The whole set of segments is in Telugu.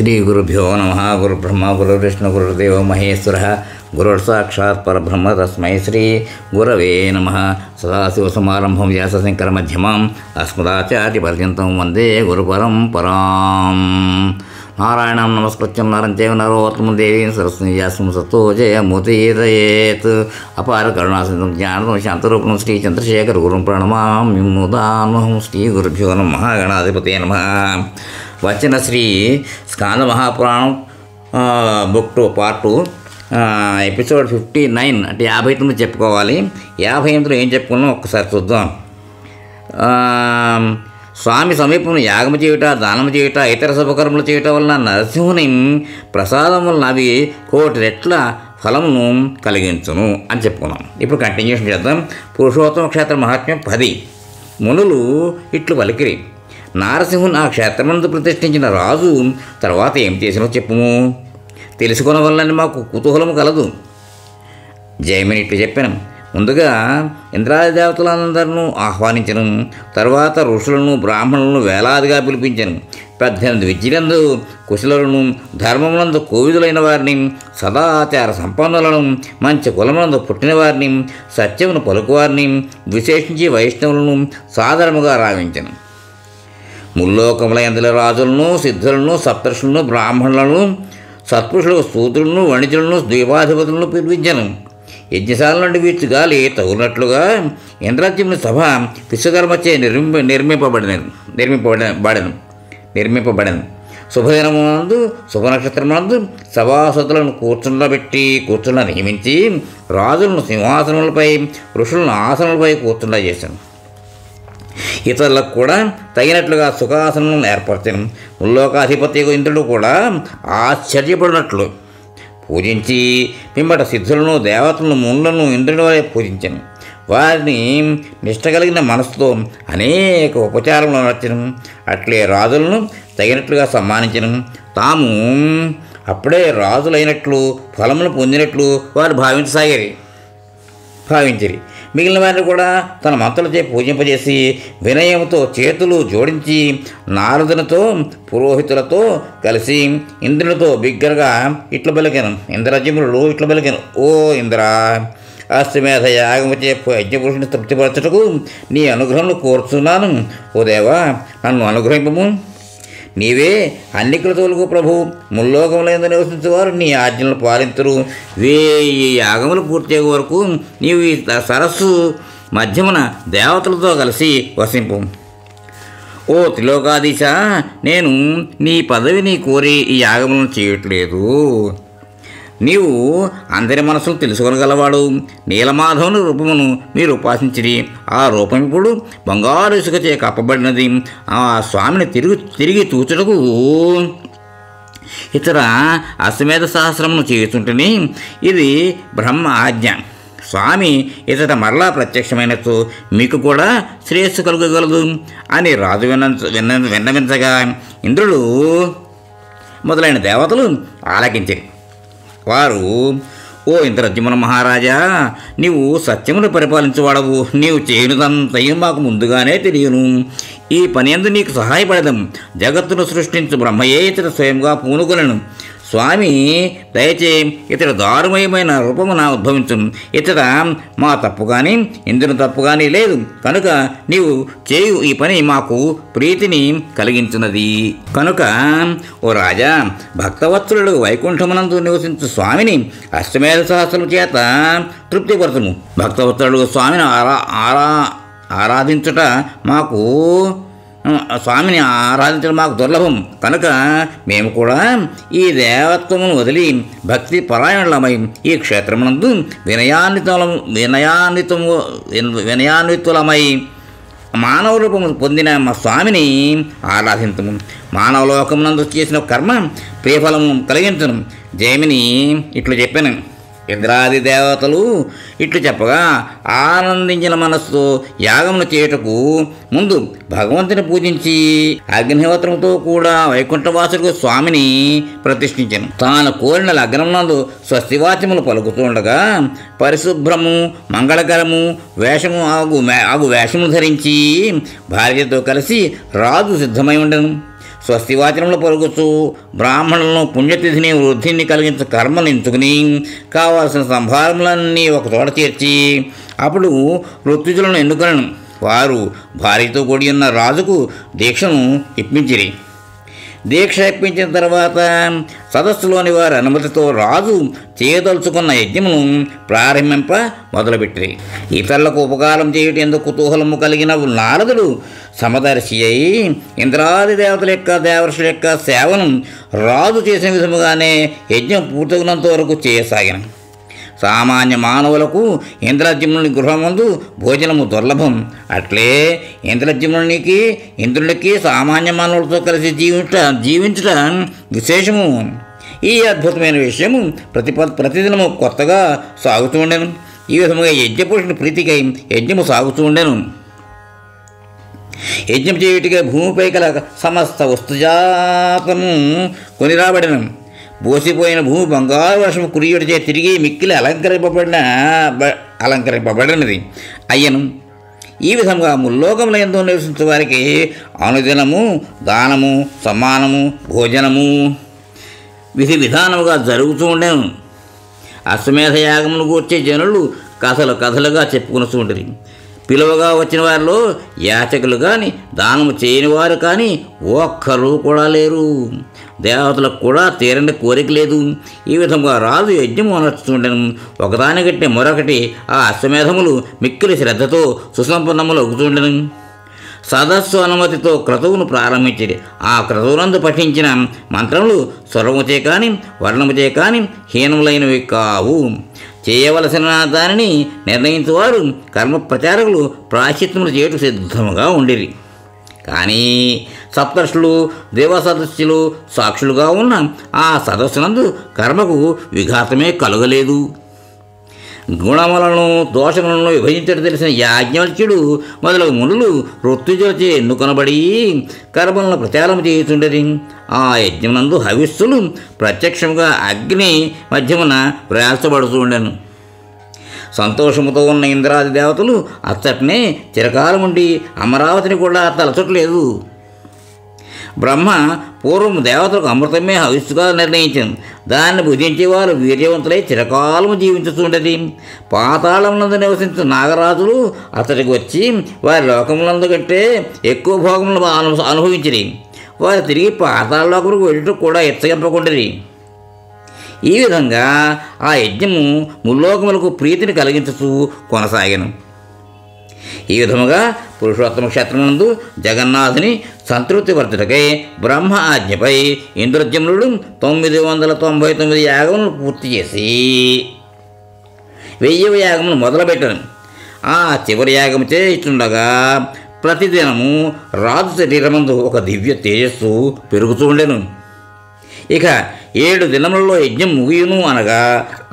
శ్రీగురుభ్యో నమ. గురుబ్రహ్మ గురుర్విష్ణు గురుర్దేవో మహేశ్వరः గురుర్సాక్షాత్ పరబ్రహ్మ తస్మై శ్రీ గురవే నమః. సదాశివసమారంభం వ్యాసశంకరమధ్యమాం అస్మదాచార్యపర్యంతం వందే గురుపరంపరాం. నారాయణం నమస్కృత్యం నరం చైవ నరోత్తమం దేవీం సరస్వతీం వ్యాసం తతో జయముదీరయేత్. అపార కరుణాసింధుం జ్ఞానం శాంతరూపం శ్రీ చంద్రశేఖర గురుం ప్రణమామ్యం ముదాన్మహం. శ్రీ గురుభ్యో నమః. గణాధిపతే నమః. వచ్చిన Shri Skanda మహాపురాణం book 2 part 2 episode 59 అంటే 59 చెప్పుకోవాలి. 58లో ఏం చెప్పుకున్నాం ఒక్కసారి చూద్దాం. స్వామి సమీపంలో యాగము చేయుట, దానము చేయుట, ఇతర శుభకర్మలు చేయటం వలన నరసింహుని ప్రసాదం వలన అవి 1,000,000 రెట్ల ఫలమును కలిగించును అని చెప్పుకున్నాం. ఇప్పుడు కంటిన్యూషన్ చేద్దాం. పురుషోత్తమ క్షేత్ర మహాత్మ్యం 10. మునులు ఇట్లు పలికిరి. నారసింహుని ఆ క్షేత్రమందు ప్రతిష్ఠించిన రాజు తర్వాత ఏం చేసినో చెప్పుము, తెలుసుకున్న వల్లని మాకు కుతూహలము కలదు. జయమిని ఇట్లు చెప్పాను. ముందుగా ఇంద్రాది దేవతలందరినూ ఆహ్వానించను. తర్వాత ఋషులను బ్రాహ్మణులను వేలాదిగా పిలిపించను. 18 విద్యలందు కుశలులను, ధర్మములందు కోవిదులైన వారిని, సదాచార సంపన్నులను, మంచి కులములందు పుట్టిన వారిని, సత్యమును పలుకువారిని, విశేషించి వైష్ణవులను సాదరముగా రావించను. ముల్లోకముల యందుల రాజులను, సిద్ధులను, సప్తర్షులను, బ్రాహ్మణులను, సత్పురుషులకు సూత్రులను, వణిజులను, ద్వీపాధిపతులను పిలిపించను. యజ్ఞశాల నుండి వీచు గాలి తగునట్లుగా ఇంద్రజిమ్ని సభ విశ్వకర్మచే నిర్మింపబడను. శుభదినమునందు శుభనక్షత్రమునందు సభాసదులను కూర్చుండ నియమించి రాజులను సింహాసనములపై, ఋషులను ఆసనములపై కూర్చుండ చేశాను. ఇతరులకు కూడా తగినట్లుగా సుఖాసనం ఏర్పరచను. ముల్లోకాధిపతి ఇంద్రుడు కూడా ఆశ్చర్యపడినట్లు పూజించి పిమ్మట సిద్ధులను, దేవతలను, మునులను ఇంద్రుని వారే పూజించను. వారిని నిష్ట కలిగిన మనసుతో అనేక ఉపచారములు నచ్చను. అట్లే రాజులను తగినట్లుగా సన్మానించను. తాము అప్పుడే రాజులైనట్లు, ఫలములు పొందినట్లు వారు భావించిరి. మిగిలిన వారిని కూడా తన మంత్రులచే పూజింపజేసి వినయంతో చేతులు జోడించి నారదునితో, పురోహితులతో కలిసి ఇంద్రునితో బిగ్గరగా ఇట్లు పలికెను. ఇంద్రజిమ్నుడు ఇట్లు పలికెను. ఓ ఇంద్ర, అశ్వమేధ యాగముచే యజ్ఞపురుషుని తృప్తిపరచుటకు నీ అనుగ్రహంలో కోరుతున్నాను. ఓ దేవా, నన్ను అనుగ్రహింపము. నీవే అన్నికుల తోలుకు ప్రభు. ముల్లోకములందు నివసించేవారు నీ ఆజ్ఞలను పాలించరు. 1000 యాగములు పూర్తయ్యే వరకు నీవు ఈ సరస్సు మధ్యమున దేవతలతో కలిసి వసింపు. ఓ త్రిలోకాధీశ, నేను నీ పదవిని కోరి ఈ యాగములను చేయట్లేదు. నీవు అందరి మనసులు తెలుసుకోగలవాడు. నీలమాధవుని రూపమును మీరు ఉపాసించిరి. ఆ రూపం ఇప్పుడు బంగారు ఇసుకచే కప్పబడినది. ఆ స్వామిని తిరిగి చూచుటకు ఇతర అశ్వమేధ సహస్రమును చేస్తుంటేనే ఇది బ్రహ్మ ఆజ్ఞ. స్వామి ఇతర మరలా ప్రత్యక్షమైనచో మీకు కూడా శ్రేయస్సు కలుగగలదు అని రాజు విన్నవించగా ఇంద్రుడు మొదలైన దేవతలు ఆలకించారు. వారు, ఓ ఇంద్రజిమ్న మహారాజా, నీవు సత్యమును పరిపాలించువాడవు. నీవు చేయనిదంతయు మాకు ముందుగానే తెలియను. ఈ పని యందు నీకు సహాయపడదాం. జగత్తును సృష్టించు బ్రహ్మయే ఇతర స్వయంగా పూనుకొనను. స్వామి దయచే ఇతడు దారుమయమైన రూపమున ఉద్భవించును. ఇతడ మా తప్పు కానీ ఇంద్రుని తప్పు కానీ లేదు. కనుక నీవు చేయు ఈ పని మాకు ప్రీతిని కలిగించున్నది. కనుక ఓ రాజా, భక్తవత్సలుడు వైకుంఠమునందు నివసించు స్వామిని అశ్వమేధ సహస్రము చేత తృప్తిపరచుము. భక్తవత్సలుడు స్వామిని ఆరాధించడం మాకు దుర్లభం. కనుక మేము కూడా ఈ దేవత్వమును వదిలి భక్తి పరాయణులమై ఈ క్షేత్రమునందు వినయాన్వితులమై మానవ రూపము పొందిన మా స్వామిని ఆరాధించము. మానవలోకమునందు చేసిన కర్మ ప్రియఫలము కలిగించను. జయమిని ఇట్లు చెప్పాను. ఇంద్రాది దేవతలు ఇట్లు చెప్పగా ఆనందించిన మనస్సుతో యాగమును చేయుటకు ముందు భగవంతుని పూజించి అగ్నిహోత్రముతో కూడా వైకుంఠవాసులకు స్వామిని ప్రతిష్ఠించాను. తాను కోరిన లగ్నమునందు స్వస్తివాచ్యములు పలుకుతుండగా పరిశుభ్రము, మంగళకరము వేషము ధరించి భార్యతో కలిసి రాజు సిద్ధమై ఉండను. స్వస్తివాచనములు పలుకుచు బ్రాహ్మణులను పుణ్యతిథిని వృద్ధిని కలిగించే కర్మలు ఎంచుకుని కావాల్సిన సంభారములన్నీ ఒక చోట చేర్చి అప్పుడు ఋత్విజులను ఎన్నుకొనను. వారు భార్యతో కూడి ఉన్న రాజుకు దీక్షను ఇప్పించిరి. దీక్ష ఇప్పించిన తర్వాత సదస్సులోని వారి అనుమతితో రాజు చేయదలుచుకున్న యజ్ఞమును ప్రారంభింప మొదలుపెట్టిరి. ఇతరులకు ఉపకారం చేయటం ఎందుకు కుతూహలము కలిగిన నారదుడు సమదర్శి అయి ఇంద్రాది దేవతల యొక్క దేవర్షుల యొక్క సేవను రాజు చేసిన విధముగానే యజ్ఞం పూర్తగినంత వరకు చేయసాగిన. సామాన్య మానవులకు ఇంద్రజిమ్నుని గృహమందు భోజనము దుర్లభం. అట్లే ఇంద్రునికి సామాన్య మానవులతో కలిసి జీవించుట విశేషము. ఈ అద్భుతమైన విషయము ప్రతిదినము కొత్తగా సాగుతూ ఉండెను. ఈ విధముగా యజ్ఞపురుషుని ప్రీతికై యజ్ఞము సాగుతూ ఉండెను. యజ్ఞం చేయుటిగా భూమిపై కల సమస్త వస్తుజాతము కొనిరాబడిన. బోసిపోయిన భూమి బంగారు వర్షము కురియుడిచే తిరిగి మిక్కిలి అలంకరింపబడినది అయ్యను. ఈ విధంగా ముల్లోకముల యందు నివసించే వారికి అనుదినము దానము సమ్మానము భోజనము విధి విధానముగా జరుగుతూ ఉండేను. అశ్వమేధ యాగమును గూర్చే జనులు కథలుగా చెప్పుకుని ఉంటుంది. పిలువగా వచ్చిన వారిలో యాచకులు కానీ దానము చేయని వారు కానీ ఒక్కరు కూడా లేరు. దేవతలకు కూడా తీరని కోరిక లేదు. ఈ విధంగా రాజు యజ్ఞము అనర్చుతుండెను. ఒకదానికంటే మరొకటి ఆ అశ్వమేధములు మిక్కిలి శ్రద్ధతో సుసంపన్నములు అవుతుండెను. సదస్సు అనుమతితో క్రతువును ప్రారంభించింది. ఆ క్రతువునందు పఠించిన మంత్రములు స్వరముచే కానీ వర్ణముచే కానీ హీనములైనవి కావు. చేయవలసిన దానిని నిర్ణయించువారు కర్మ ప్రచారకులు ప్రాయశ్చిత్తములు చేయటం సిద్ధముగా ఉండిరి. కానీ సప్తర్షులు దేవసదస్సులు సాక్షులుగా ఉన్న ఆ సదస్సునందు కర్మకు విఘాతమే కలగలేదు. గుణములను దోషములను విభజించడం తెలిసిన యాజ్ఞవల్క్యుడు మొదలగు మునులు ఋత్విజులచే ఎన్నుకొనబడి కర్మలను ప్రచారం చేయుచుండేది. ఆ యజ్ఞమునందు హవిస్సులు ప్రత్యక్షంగా అగ్ని మధ్యమున ప్రయాసపడుతూ ఉండెను. సంతోషముతో ఉన్న ఇంద్రాది దేవతలు అచ్చటనే చిరకాలం ఉండి అమరావతిని కూడా తలచట్లేదు. బ్రహ్మ పూర్వం దేవతలకు అమృతమే హవిస్సుగా నిర్ణయించింది. దాన్ని భుజించేవారు వీర్యవంతులై చిరకాలము జీవించుతుండేది. పాతాళమునందు నివసించిన నాగరాజులు అతడికి వచ్చి వారి లోకములందు కంటే ఎక్కువ భోగములను అనుభవించిరి. వారు తిరిగి పాతాళలోకములకు వెళ్ళటం కూడా ఎచ్చగింపకుండిరి. ఈ విధంగా ఆ యజ్ఞము ముల్లోకములకు ప్రీతిని కలిగించుతూ కొనసాగాను. ఈ విధముగా పురుషోత్తమ క్షేత్రమునందు జగన్నాథుని సంతృప్తి పరచుటకై బ్రహ్మ ఆజ్ఞపై ఇంద్రజమ్నుడు 999 యాగములను పూర్తి చేసి 1000వ యాగమును మొదలుపెట్టాను. ఆ చివరి యాగము చేస్తుండగా ప్రతిదినము రాజు శరీరమందు ఒక దివ్య తేజస్సు పెరుగుతూ ఉండెను. ఇక 7 దినములలో యజ్ఞం ముగియును అనగా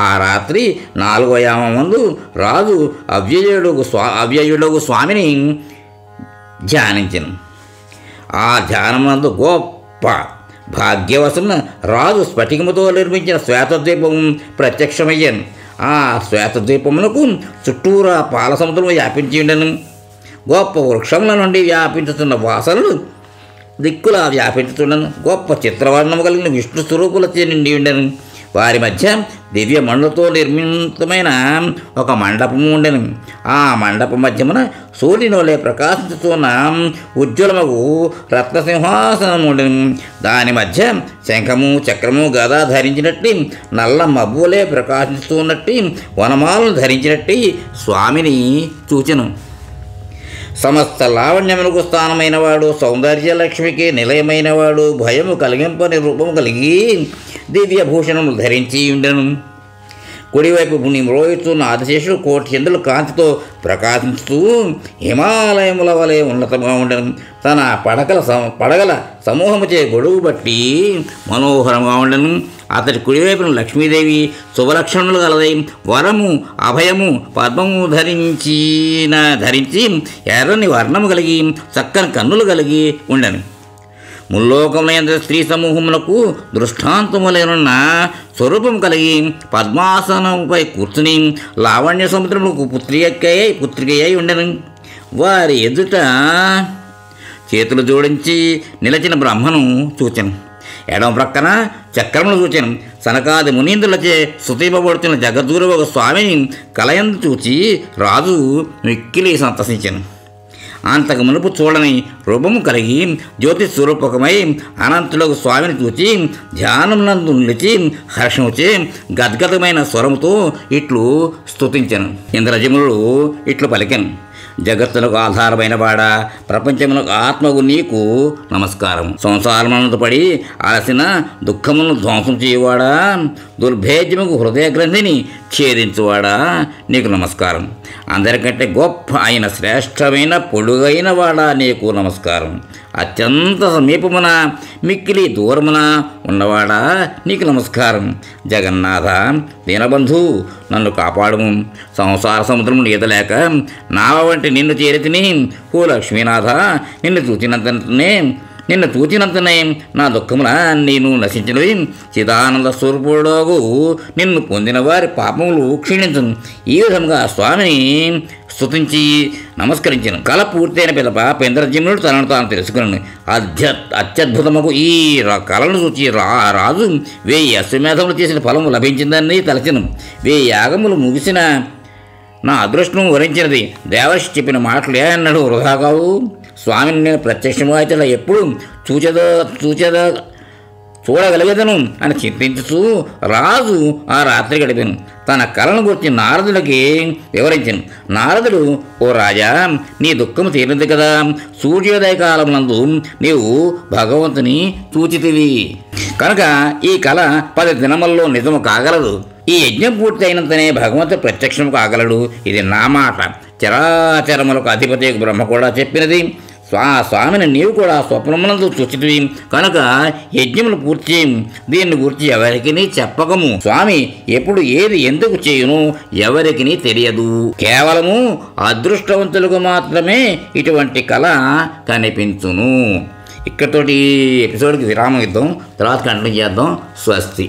ఆ రాత్రి 4వ యామమందు రాజు అవ్యయుడగు స్వామిని ధ్యానించను. ఆ ధ్యానమునందు గొప్ప భాగ్యవశమున రాజు స్ఫటికముతో నిర్మించిన శ్వేతద్వీపం ప్రత్యక్షమయ్యాను. ఆ శ్వేతద్వీపమునకు చుట్టూరా పాల సముద్రము వ్యాపించి ఉండెను. గొప్ప వృక్షముల నుండి వ్యాపించుతున్న వాసనలు దిక్కులా వ్యాపించుతుండను. గొప్ప చిత్రవర్ణము కలిగిన విష్ణు స్వరూపులచే నిండి ఉండెను. వారి మధ్య దివ్య మణులతో నిర్మితమైన ఒక మండపము ఉండెను. ఆ మండప మధ్యమున సూర్యుని వలె ప్రకాశిస్తున్న ఉజ్వలమగు రత్నసింహాసనము ఉండెను. దాని మధ్య శంఖము చక్రము గద ధరించినట్టు నల్ల మబ్బు వలె ప్రకాశిస్తున్నట్టు వనమాలను ధరించినట్టు స్వామిని చూచెను. సమస్త లావణ్యములకు స్థానమైన వాడు, సౌందర్యలక్ష్మికి నిలయమైన వాడు, భయము కలిగింపని రూపము కలిగి దివ్యభూషణములు ధరించి ఉండెను. కుడివైపు పుణ్య మ్రోయిస్తున్న ఆదిశేషుడు 1,00,00,000 చంద్రుల కాంతితో ప్రకాశిస్తూ హిమాలయముల వలె ఉన్నతంగా ఉండెను. తన పడగల సమూహముచే గొడుగు బట్టి మనోహరంగా ఉండెను. అతడి కుడివైపున లక్ష్మీదేవి శుభలక్షణములు గలదై వరము అభయము పద్మము ధరించి ఎర్రని వర్ణము కలిగి చక్కని కన్నులు కలిగి ఉండెను. ముల్లోకములందు స్త్రీ సమూహములకు దృష్టాంతములైన స్వరూపం కలిగి పద్మాసనముపై కూర్చుని లావణ్య సముద్రములకు పుత్రికయ్యి ఉండెను. వారి ఎదుట చేతులు జోడించి నిలచిన బ్రహ్మను చూచెను. ఎడమ ప్రక్కన చక్రమును చూచెను. సనకాది మునీంద్రులచే స్తుతింపబడుతున్న జగద్గురు ఒక స్వామిని కలయందు చూచి రాజు మిక్కిలి సంతసించెను. అంతకు మునుపు చూడని రూపము కలిగి జ్యోతి స్వరూపకమై అనంతులకు స్వామిని చూచి ధ్యానమునందు నిలిచి హర్షముచే గద్గదమైన స్వరముతో ఇట్లు స్తుతించెను. ఇంద్రజమునుడు ఇట్లు పలికెను: జగత్తులకు ఆధారమైన వాడా, ప్రపంచములకు ఆత్మకు నీకు నమస్కారం. సంసారమునందు పడి అలసిన దుఃఖమును ధ్వంసం చేయవాడా, దుర్భేద్యముకు హృదయ గ్రంథిని ఛేదించువాడా, నీకు నమస్కారం. అందరికంటే గొప్ప అయిన శ్రేష్టమైన పొడుగైన వాడా, నీకు నమస్కారం. అత్యంత సమీపమున మిక్కిలి దూరమున ఉన్నవాడా, నీకు నమస్కారం. జగన్నాథ దీనబంధు, నన్ను కాపాడుము. సంసార సముద్రమును ఈదలేక నావ వంటి నిన్ను చేరితిని. ఓ లక్ష్మీనాథ, నిన్ను చూచినంతనే నా దుఃఖముల నేను నశించినవి. చిదానంద స్వరూపుడోగు నిన్ను పొందిన వారి పాపములు క్షీణించను. ఈ విధంగా స్వామిని స్తుతించి నమస్కరించను. కళ పూర్తయిన పిదప ఇంద్రజమునుడు తనను తాను తెలుసుకున్నాను. అత్యద్భుతముకు ఈ కళను చూచి రాజు 1000 అశ్వమేధములు చేసిన ఫలము లభించిందని తలచెను. 1000 యాగములు ముగిసిన నా అదృష్టం వరించినది. దేవర్షి చెప్పిన మాటలు ఏ అన్నాడు వృధా కావు. స్వామిని నేను ప్రత్యక్షమైతే ఎప్పుడు చూడగలిగేదను అని చింతించుతూ రాజు ఆ రాత్రి గడిపాను. తన కళను గురించి నారదుడికి వివరించాను. నారదుడు: ఓ రాజా, నీ దుఃఖము తీరింది కదా. సూర్యోదయ కాలమునందు నీవు భగవంతుని చూచితివి కనుక ఈ కళ 10 దినముల్లో నిజము కాగలదు. ఈ యజ్ఞం పూర్తి అయినంతనే భగవంతుడు ప్రత్యక్షము కాగలడు. ఇది నా మాట. చరాచరములకు అధిపతి బ్రహ్మ కూడా చెప్పినది. స్వామిని నీవు కూడా స్వప్నమునందు చూచితివి కనుక యజ్ఞములు పూర్తి. దీన్ని గురించి ఎవరికి చెప్పకము. స్వామి ఎప్పుడు ఏది ఎందుకు చేయును ఎవరికి తెలియదు. కేవలము అదృష్టవంతులకు మాత్రమే ఇటువంటి కళ కనిపించును. ఇక్కడితోటి ఎపిసోడ్కి విరామం ఇద్దాం. తర్వాత కంటిన్యూ చేద్దాం. స్వస్తి.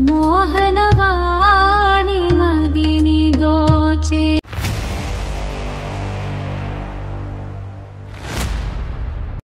మోహన